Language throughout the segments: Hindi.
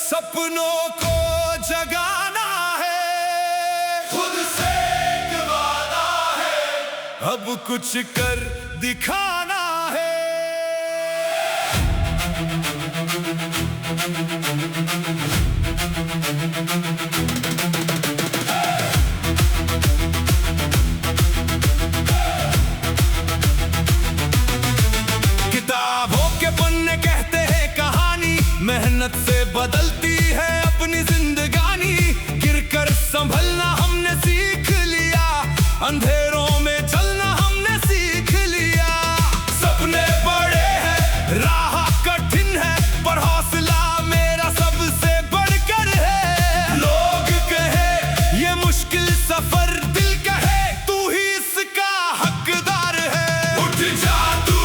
सपनों को जगाना है, खुद से एक वादा है, अब कुछ कर दिखाना है। किताबों के पन्ने कहते हैं कहानी, मेहनत से बदलती है अपनी जिंदगानी। गिरकर संभलना हमने सीख लिया, अंधेरों में चलना हमने सीख लिया। सपने बड़े हैं, राह कठिन है, पर हौसला मेरा सबसे बढ़कर है। लोग कहे ये मुश्किल सफर, दिल कहे तू ही इसका हकदार है। उठ जा तू,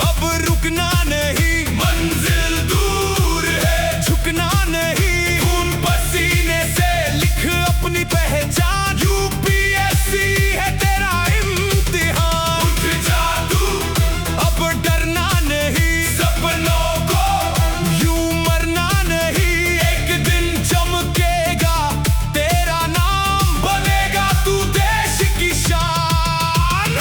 अब रुकना नहीं, मंजिल दूर है, झुकना नहीं। खून पसीने से लिख अपनी पहचान, यूपीएससी है तेरा इम्तिहान। उठ जा तू, अब डरना नहीं, सपनों को यूं मरना नहीं। एक दिन चमकेगा तेरा नाम, बनेगा तू देश की शान।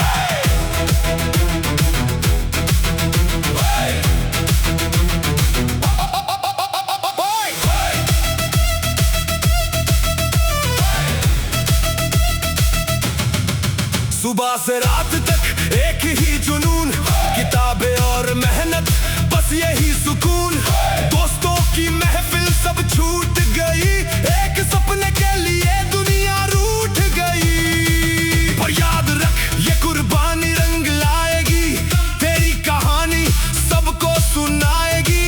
सुबह से रात तक एक ही जुनून, किताबें और मेहनत, बस यही सुकून। दोस्तों की महफिल सब छूट गई, एक सपने के लिए दुनिया रूठ गई। पर याद रख ये कुर्बानी रंग लाएगी, तेरी कहानी सबको सुनाएगी।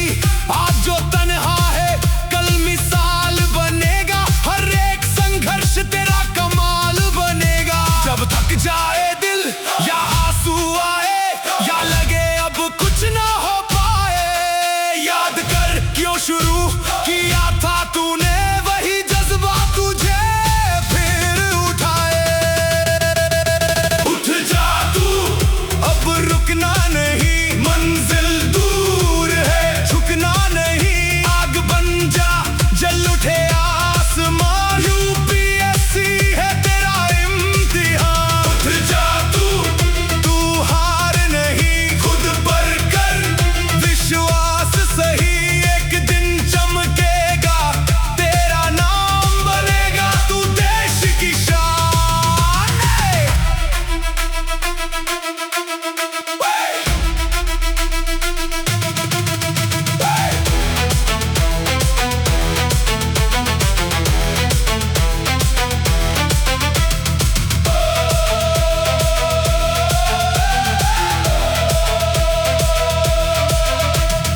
आज जो तन्हा है कल मिसाल बनेगा, हर एक संघर्ष तेरा कमाल बनेगा। जब थक जाए दिल या आंसू आए, या लगे अब कुछ ना हो पाए, याद कर क्यों शुरू किया था तूने, वही जज्बा तुझे फिर उठाए। उठ जा तू, अब रुकना नहीं, मंजिल दूर है, झुकना नहीं। आग बन जा, जल उठे आसमान, यूपीएससी है तेरा इम्तिहान। उठ जा तू हार नहीं, खुद पर कर विश्वास सही। एक दिन चमकेगा तेरा नाम, बनेगा तू देश की शान।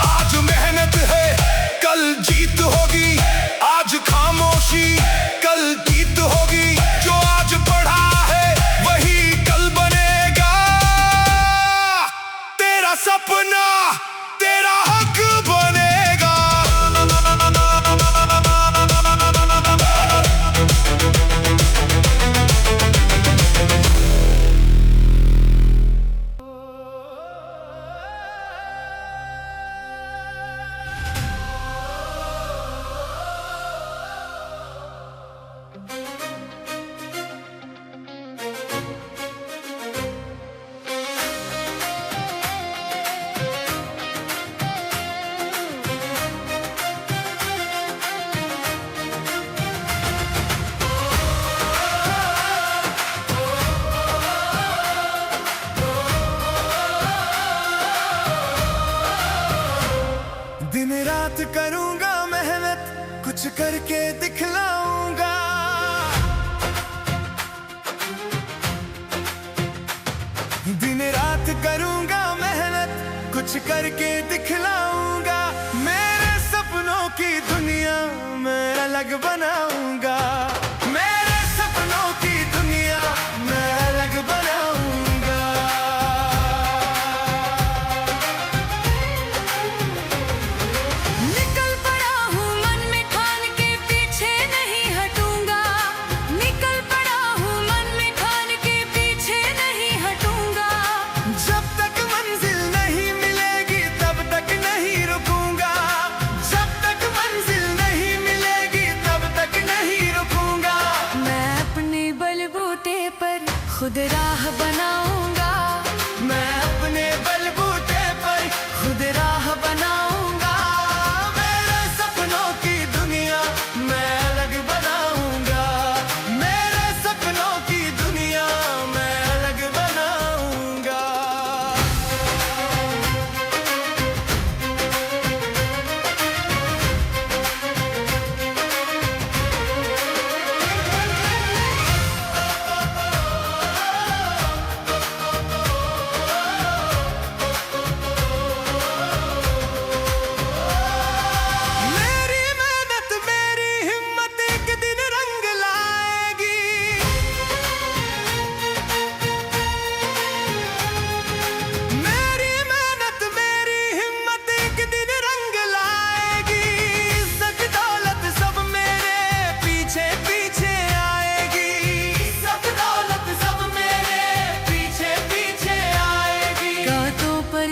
आज मेहनत है, कल जीत होगी, आज खामोशी, कल जीत होगी। जो आज पढ़ा है वही कल बनेगा, तेरा सपना तेरा हक बनेगा। दिन रात करूंगा मेहनत, कुछ करके दिखलाऊंगा। दिन रात करूंगा मेहनत, कुछ करके दिखलाऊंगा। मेरे सपनों की दुनिया मैं अलग बनाऊंगा, मेरे सपनों की दुनिया मैं अलग बनाऊंगा। निकल पड़ा हूँ मन में ठान के, पीछे नहीं हटूंगा। निकल पड़ा हूँ मन में ठान के, पीछे नहीं हटूंगा। जब तक मंजिल नहीं मिलेगी तब तक नहीं रुकूंगा, जब तक मंजिल नहीं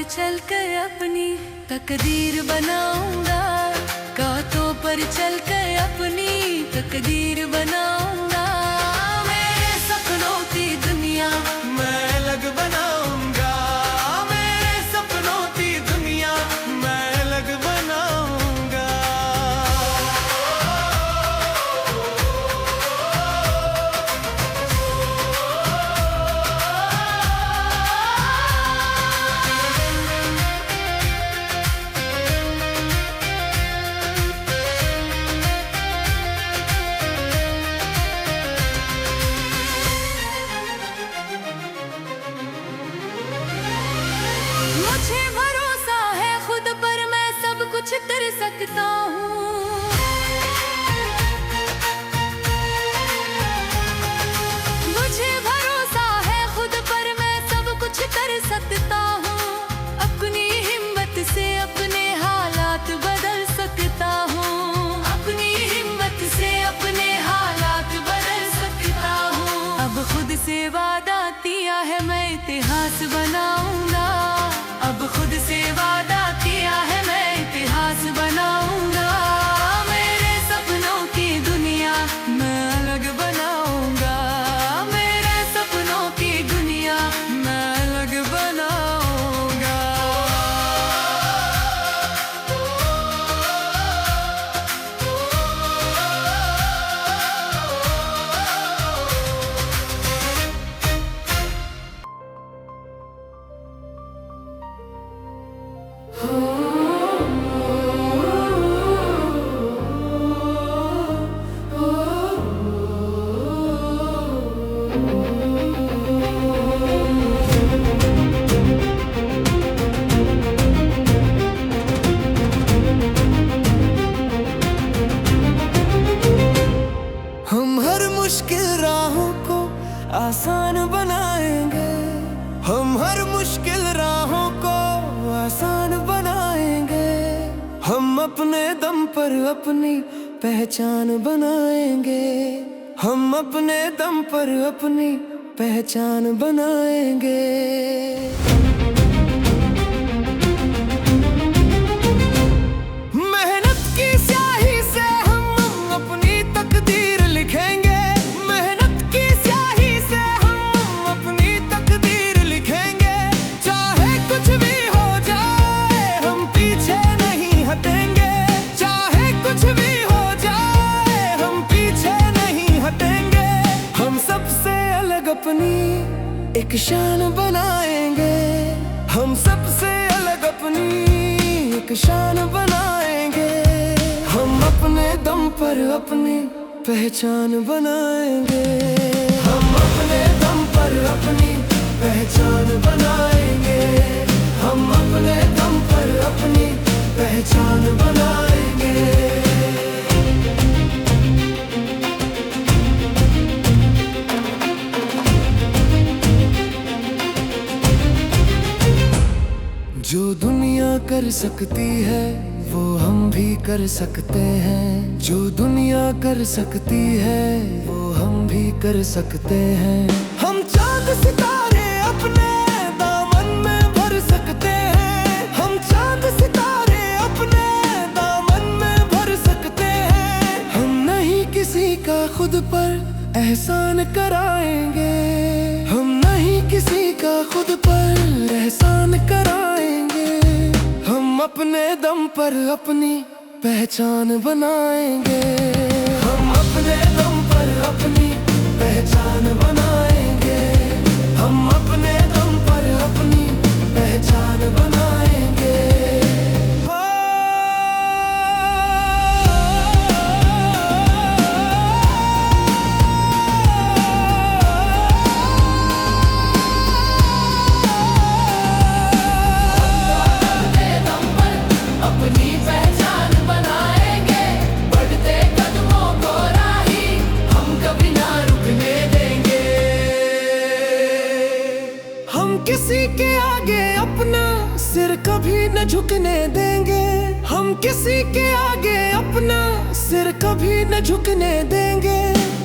चलकर अपनी तकदीर बनाऊंगा, गातों पर चलकर अपनी तकदीर बनाऊंगा। मेरे सपनों की दुनिया मैं अलग बनाऊंगा, मेरे सपनों की दुनिया मैं अलग बनाऊंगा। मुझे भरोसा है खुद पर, मैं सब कुछ कर सकता हूँ। मुझे भरोसा है खुद पर, मैं सब कुछ कर सकता हूँ। अपनी हिम्मत से अपने हालात बदल सकता हूँ। अपनी हिम्मत से अपने हालात बदल सकता हूँ। अब खुद से वादा किया है मैं इतिहास बनाऊंगा। अब खुद से वादा किया है मैं इतिहास बनाऊंगा। मेरे सपनों की दुनिया मैं अलग बनाऊंगा। मेरे सपनों की दुनिया मैं अलग बनाऊंगा। हम हर मुश्किल राहों को आसान बनाएंगे। हम हर मुश्किल राहों को आसान बनाएंगे। हम अपने दम पर अपनी पहचान बनाएंगे। हम अपने दम पर अपनी पहचान बनाएंगे। मेहनत की स्याही से हम अपनी तकदीर लिखेंगे। मेहनत की स्याही से हम अपनी तकदीर लिखेंगे। चाहे कुछ भी हो जाए हम पीछे नहीं हटेंगे। चाहे कुछ भी हो जाए हम पीछे नहीं हटेंगे। हम सबसे अलग अपनी एक शान बनाएंगे। हम सबसे अलग अपनी एक शान बनाएंगे। हम अपने दम पर अपनी पहचान बनाएंगे। हम अपने दम पर अपनी पहचान बनाएंगे। हम अपने दम पर अपनी पहचान बनाएंगे। जो दुनिया कर सकती है वो हम भी कर सकते हैं। जो दुनिया कर सकती है वो हम भी कर सकते हैं। हम चांद सितारे अपने दामन में भर सकते हैं। हम चांद सितारे अपने दामन में भर सकते हैं। हम नहीं किसी का खुद पर एहसान कराएंगे। हम नहीं किसी का खुद पर एहसान कराएंगे। हम अपने दम पर अपनी पहचान बनाएंगे। हम अपने दम पर अपनी पहचान बनाएंगे। हम अपने दम पर अपनी पहचान बनाएंगे। अपनी पहचान बनाएंगे। बढ़ते कदमों को राही हम कभी ना रुकने देंगे। हम किसी के आगे अपना सिर कभी न झुकने देंगे। हम किसी के आगे अपना सिर कभी न झुकने देंगे।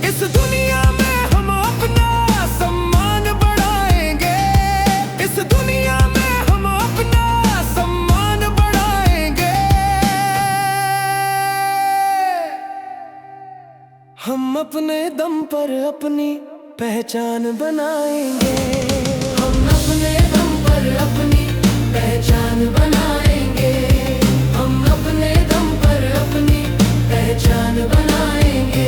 इस दुनिया में हम अपना सम्मान बढ़ाएंगे। इस दुनिया में हम अपना हम अपने दम पर अपनी पहचान बनाएंगे। हम अपने दम पर अपनी पहचान बनाएंगे। हम अपने दम पर अपनी पहचान बनाएंगे।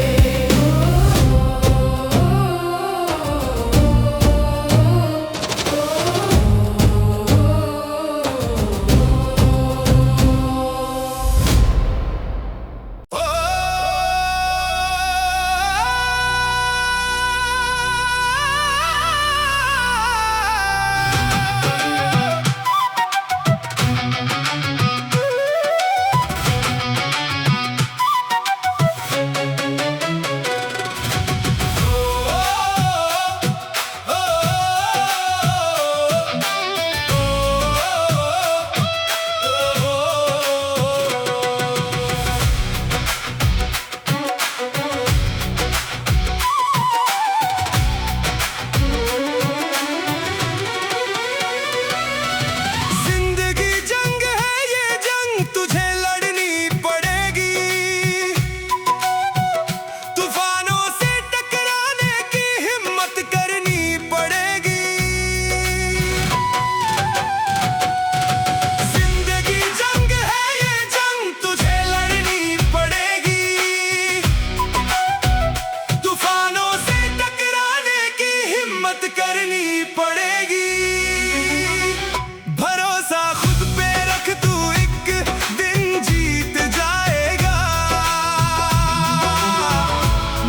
करनी पड़ेगी। भरोसा खुद पे रख, तू एक दिन जीत जाएगा।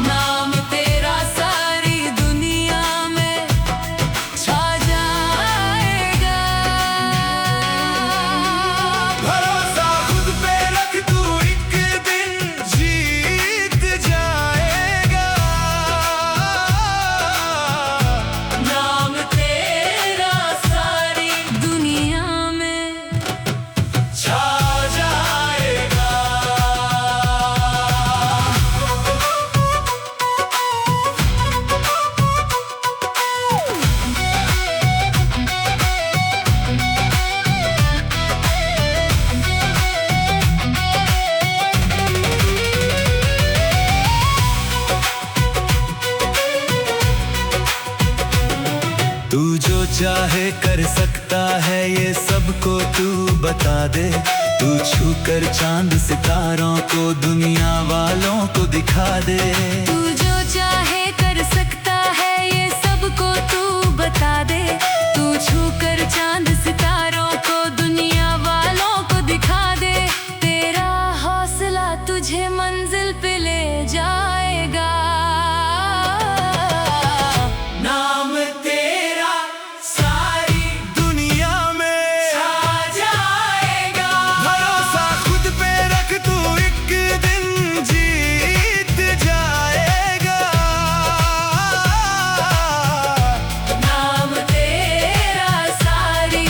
नाम तेरा सारी दुनिया में छा जाएगा। भरोसा खुद पे रख, तू एक दिन जीत जाएगा। नाम तेरा सारी दुनिया में छा जाएगा। तू जो चाहे कर सकता है, ये सबको तू बता दे। तू छू कर चांद सितारों को दुनिया वालों को दिखा दे। तू जो चाहे कर सकता है, ये सबको तू बता दे। तू छू कर चांद सितारों को दुनिया वालों को दिखा दे। तेरा हौसला तुझे मंजिल पे ले जाएगा। नाम तेरा सारी दुनिया में छा जाएगा। भरोसा खुद पे रख, तू एक दिन जीत जाएगा। नाम तेरा सारी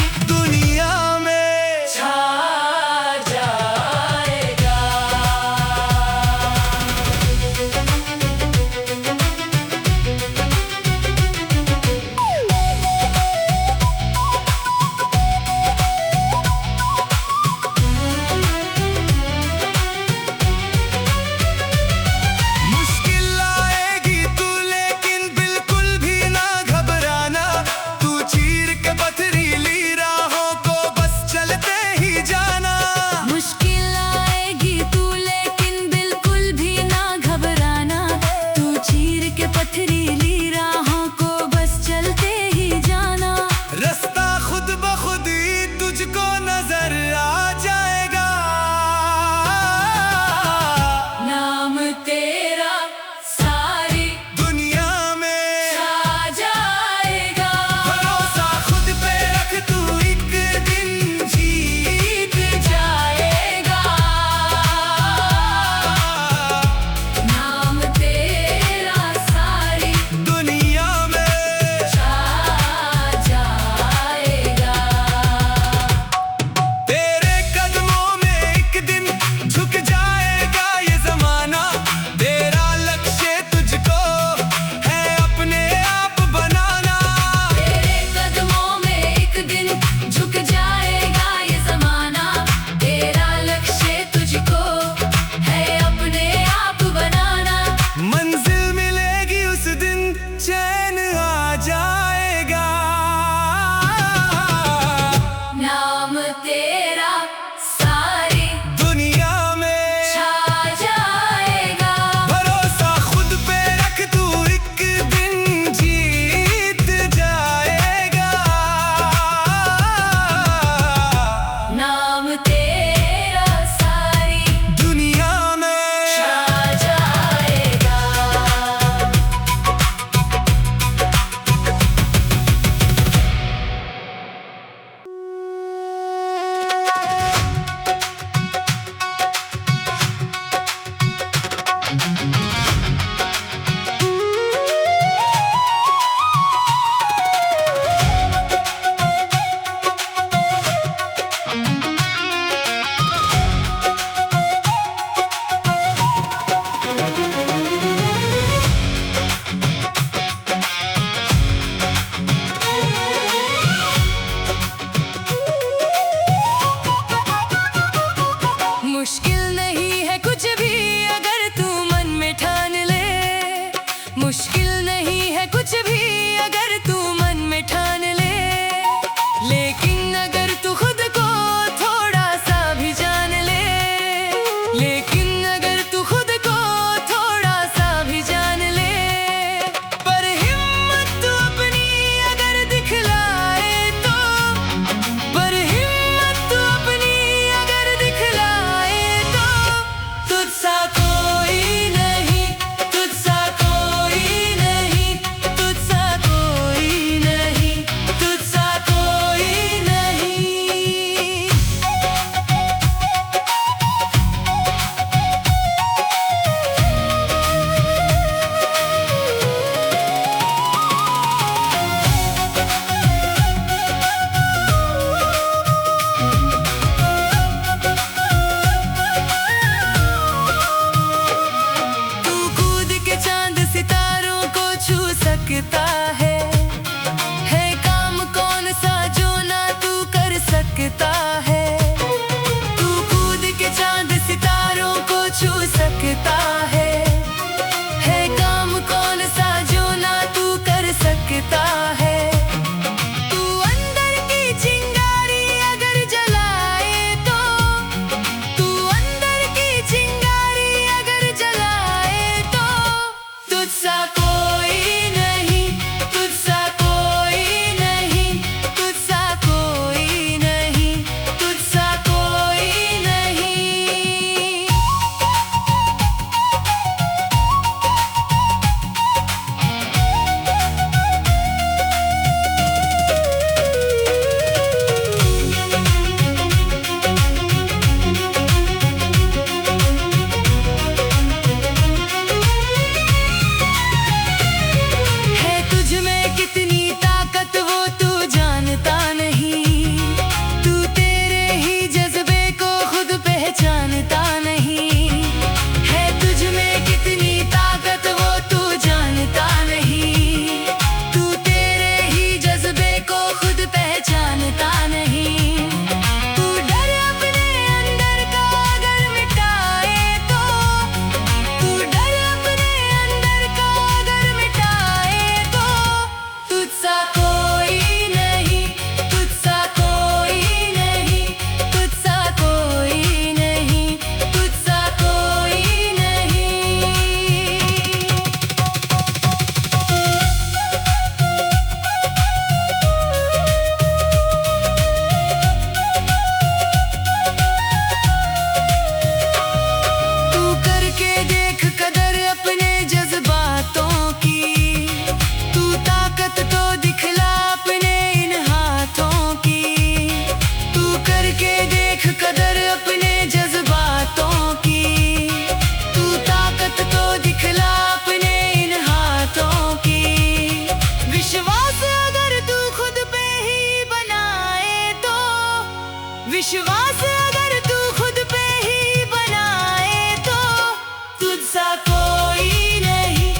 कोई नहीं,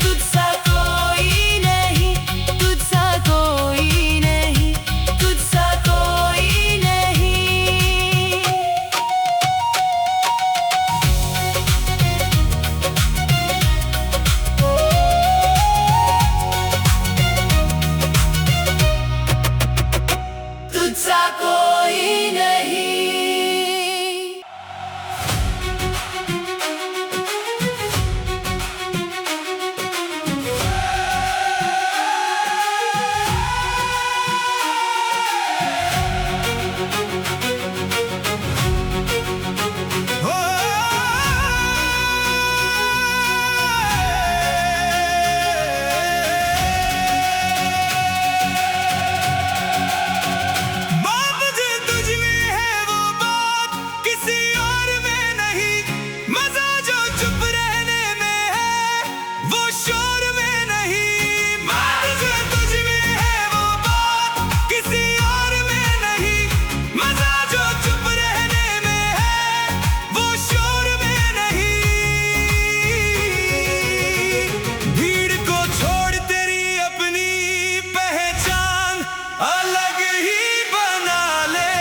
तुझसा कोई नहीं, तुझसा कोई नहीं, तुझसा कोई नहीं। तुझसा कोई नहीं। हो बात जो तुझ में है वो बात किसी और में नहीं, मजा जो चुप रहने में है वो शोर में नहीं। बात जो तुझ में है वो बात किसी और में नहीं, मजा जो चुप रहने में है वो शोर में नहीं। भीड़ को छोड़ तेरी अपनी पहचान अलग ही बना ले,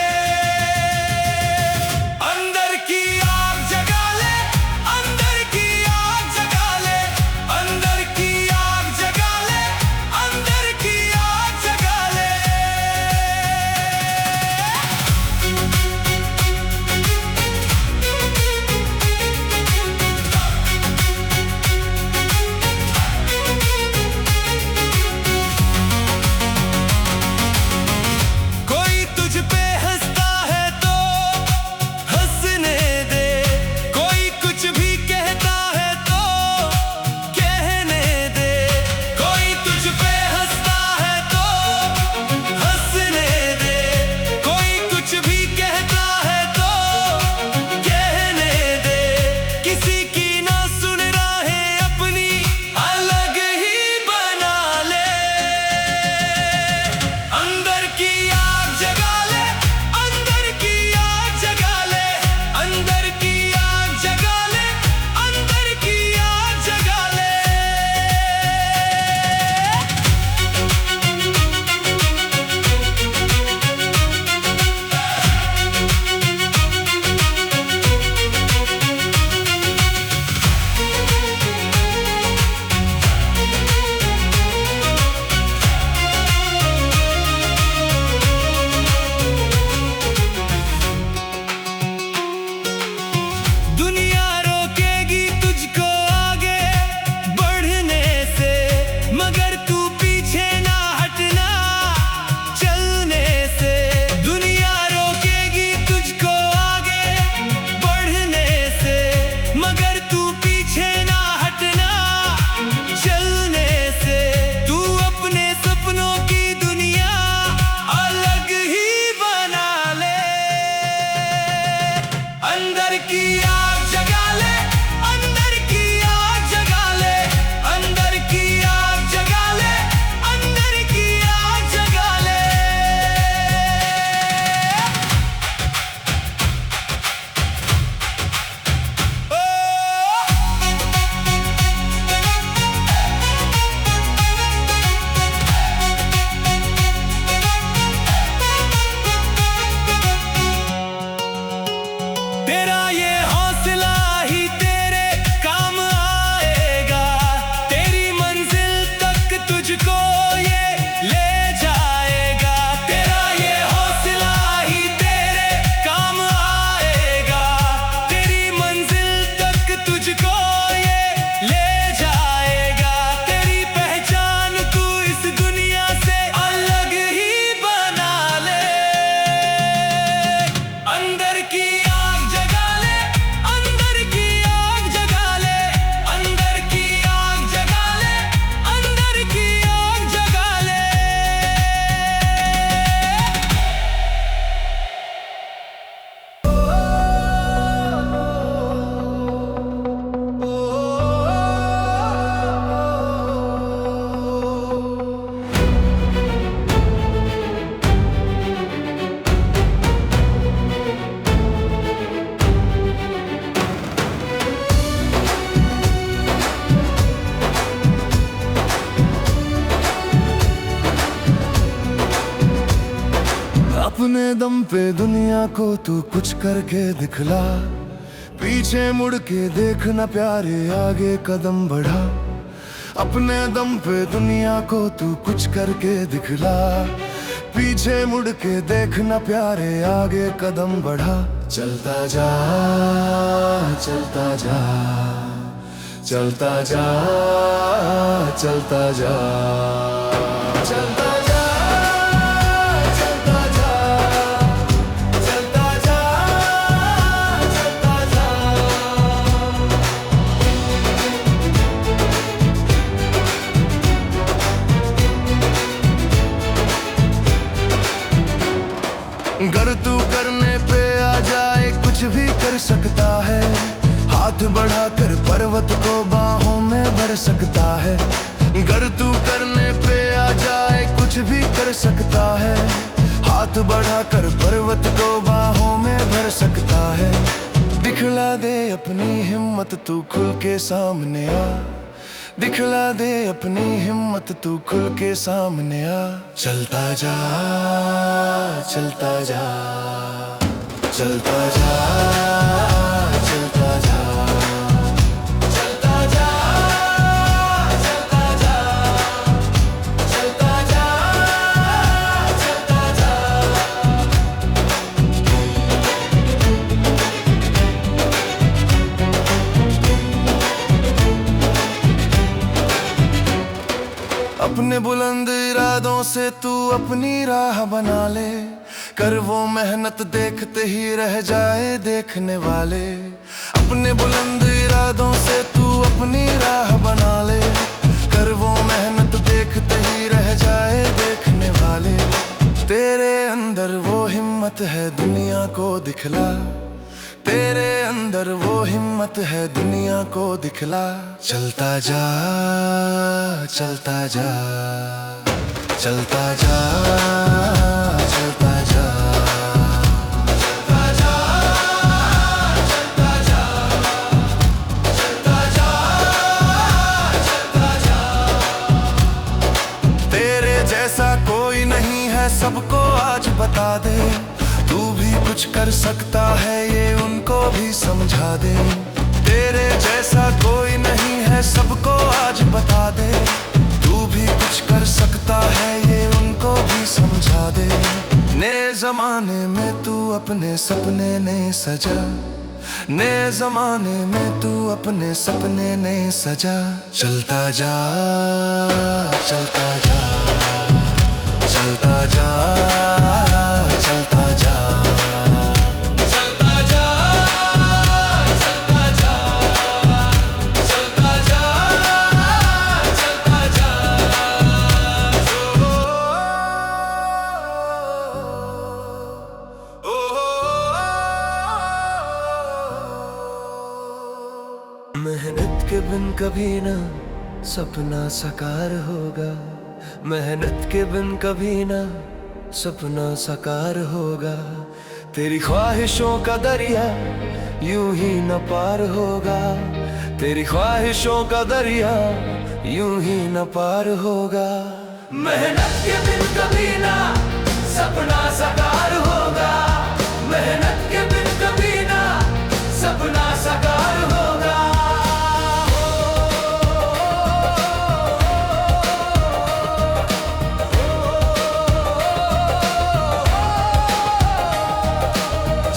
अंदर की आग जगा ले, अंदर की आग जगा ले, अंदर की अपने दम पे दुनिया को तू कुछ करके दिखला, पीछे मुड़ के देखना प्यारे, आगे कदम बढ़ा। अपने दम पे दुनिया को तू कुछ करके दिखला, पीछे मुड़ के देखना प्यारे, आगे कदम बढ़ा। चलता जा चलता जा चलता जा चलता जा चलता जा चलता जा चलता जा चलता जा। गर तू करने पे आ जाए कुछ भी कर सकता है, हाथ बढ़ाकर पर्वत को बाहों में भर सकता है। गर तू करने पे आ जाए कुछ भी कर सकता है, हाथ बढ़ाकर पर्वत को बाहों में भर सकता है। दिखला दे अपनी हिम्मत तू खुल के सामने आ, दिखला दे अपनी हिम्मत तू खुल के सामने आ। चलता जा चलता जा चलता जा चलता जा चलता जा चलता जा चलता जा चलता जा। अपने बुलंद इरादों से तू अपनी राह बना ले, कर वो मेहनत देखते ही रह जाए देखने वाले। अपने बुलंद इरादों से तू अपनी राह बना ले, कर वो मेहनत देखते ही रह जाए देखने वाले। तेरे अंदर वो हिम्मत है दुनिया को दिखला, तेरे अंदर वो हिम्मत है दुनिया को दिखला। चलता जा चलता जा चलता जा चलता जा चलता जा चलता जा चलता जा चलता जा। तेरे जैसा कोई नहीं है सबको आज बता दे, तू भी कुछ कर सकता है ये उनको भी समझा दे। तेरे जैसा कोई नहीं है सबको आज बता दे, तू भी कुछ कर सकता है ये उनको भी समझा दे। नए जमाने में तू अपने सपने नए सजा, नए जमाने में तू अपने सपने नए सजा। चलता जा चलता जा चलता जा चलता जा चलता जा चलता जा चलता जा चलता जा। मेहनत के बिन कभी ना सपना साकार होगा, मेहनत के बिन कभी ना सपना साकार होगा। तेरी ख्वाहिशों का दरिया यूं ही न पार होगा, तेरी ख्वाहिशों का दरिया यूं ही न पार होगा। मेहनत के बिन कभी ना सपना साकार होगा, मेहनत के बिन कभी ना सपना साकार होगा।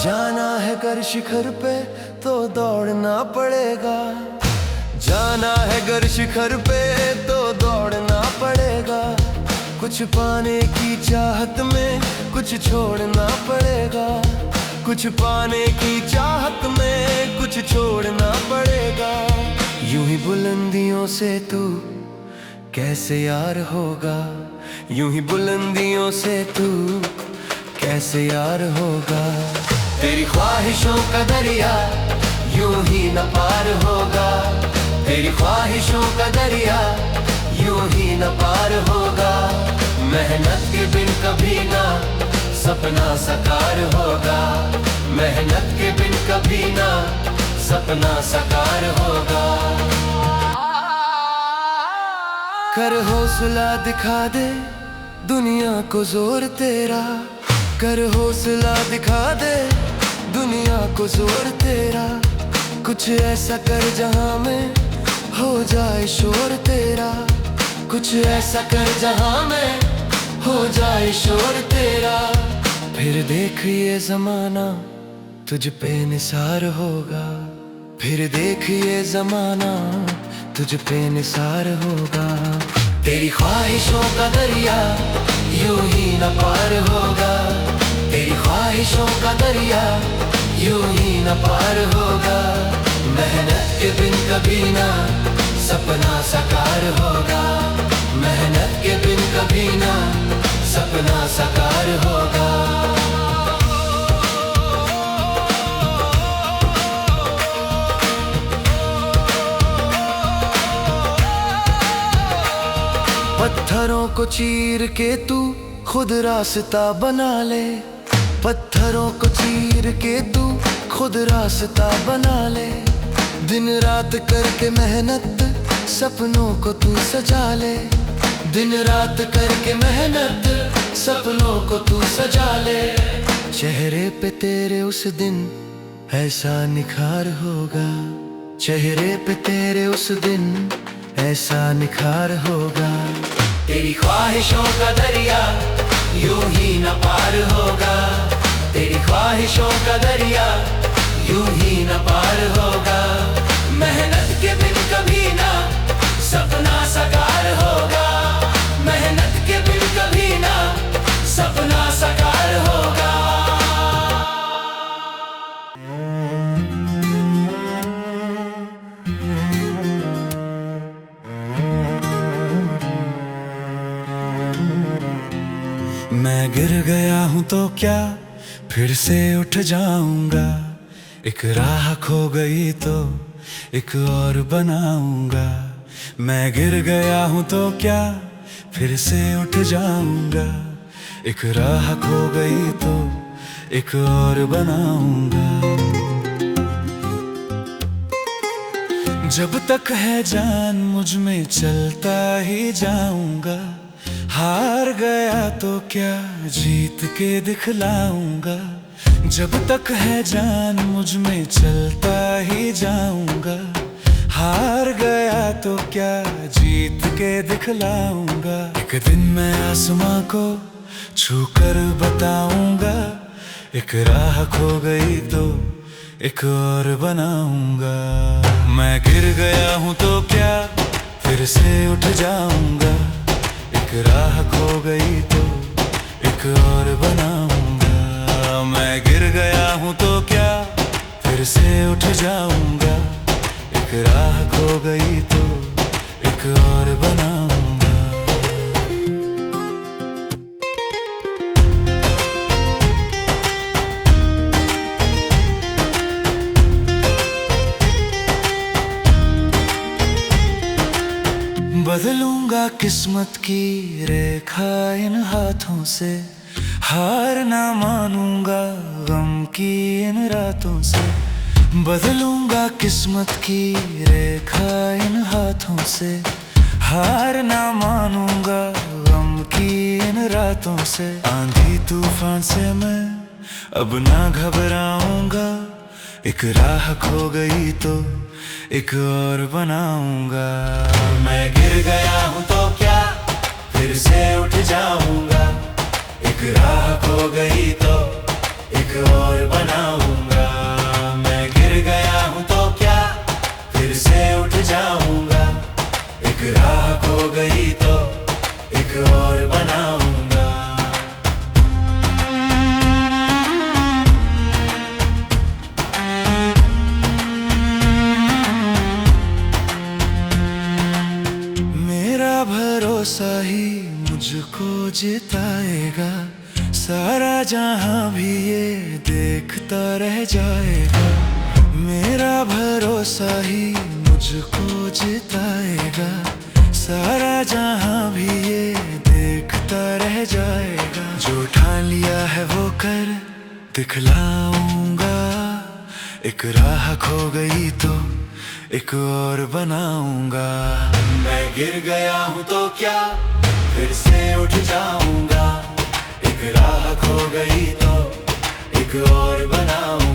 जाना है कर शिखर पे तो दौड़ना पड़ेगा, जाना है गर शिखर पे तो दौड़ना पड़ेगा। कुछ पाने की चाहत में कुछ छोड़ना पड़ेगा, कुछ पाने की चाहत में कुछ छोड़ना पड़ेगा। यूं ही बुलंदियों से तू कैसे यार होगा, यूं ही बुलंदियों से तू कैसे यार होगा। तेरी ख्वाहिशों का दरिया यूं ही न पार होगा, तेरी ख्वाहिशों का दरिया यूं ही न पार होगा। मेहनत के बिन कभी ना सपना साकार होगा, मेहनत के बिन कभी ना सपना साकार होगा। कर हौसला दिखा दे दुनिया को जोर तेरा, कर हौसला दिखा दे दुनिया को जोर तेरा, कुछ ऐसा कर जहां में हो जाए शोर तेरा, कुछ ऐसा कर जहां में हो जाए शोर तेरा। फिर देख ये जमाना तुझ पे निसार होगा, फिर देख ये जमाना तुझ पे निसार होगा। तेरी ख्वाहिशों का दरिया यूं ही न पार होगा, तेरी ख्वाहिशों का दरिया यूं ही न पार होगा। मेहनत के बिन कभी ना सपना साकार होगा, मेहनत के बिन कभी ना सपना साकार होगा। पत्थरों को चीर के तू खुद रास्ता बना ले, पत्थरों को चीर के तू खुद रास्ता बना ले। दिन रात करके मेहनत सपनों को तू सजा ले, दिन रात करके मेहनत सपनों को तू सजा ले। चेहरे पे तेरे उस दिन ऐसा निखार होगा, चेहरे पे तेरे उस दिन ऐसा निखार होगा। तेरी ख्वाहिशों का दरिया यूं ही न पार होगा, तेरी ख्वाहिशों का दरिया यूं ही न पार होगा। मेहनत के बिन कभी ना सपना साकार होगा, मेहनत के बिन कभी ना सपना साकार होगा। मैं गिर गया हूँ तो क्या फिर से उठ जाऊंगा, एक राह खो गई तो एक और बनाऊंगा। मैं गिर गया हूँ तो क्या फिर से उठ जाऊंगा, एक राह खो गई तो एक और बनाऊंगा। जब तक है जान मुझ में चलता ही जाऊंगा, हार गया तो क्या जीत के दिखलाऊंगा। जब तक है जान मुझ में चलता ही जाऊंगा, हार गया तो क्या जीत के दिखलाऊंगा। एक दिन मैं आसमां को छू कर बताऊंगा, एक राह खो गई तो एक और बनाऊंगा। मैं गिर गया हूँ तो क्या फिर से उठ जाऊंगा, एक राह खो गई तो एक और बनाऊंगा। मैं गिर गया हूँ तो क्या फिर से उठ जाऊंगा, एक राह खो गई तो एक और बनाऊंगा। बदलूंगा किस्मत की रेखा इन हाथों से, हार ना मानूंगा गम की इन रातों से। बदलूंगा किस्मत की रेखा इन हाथों से, हार ना मानूंगा गम की इन रातों से। आंधी तूफान से मैं अब ना घबराऊंगा, एक राह खो गई तो एक और बनाऊंगा। मैं गिर गया हूँ तो क्या फिर से उठ जाऊंगा, एक राह खो गई तो एक और बनाऊंगा। मैं गिर गया हूँ तो क्या फिर से उठ जाऊंगा, एक राह खो गई तो एक और बनाऊंगा। भरोसा ही मुझको जिताएगा, सारा जहां भी ये देखता रह जाएगा। मेरा भरोसा ही मुझको जिताएगा, सारा जहां भी ये देखता रह जाएगा। जो ठान लिया है वो कर दिखलाऊंगा, एक राह खो गई तो एक और बनाऊंगा। मैं गिर गया हूँ तो क्या फिर से उठ जाऊंगा, एक राह खो गई तो एक और बनाऊं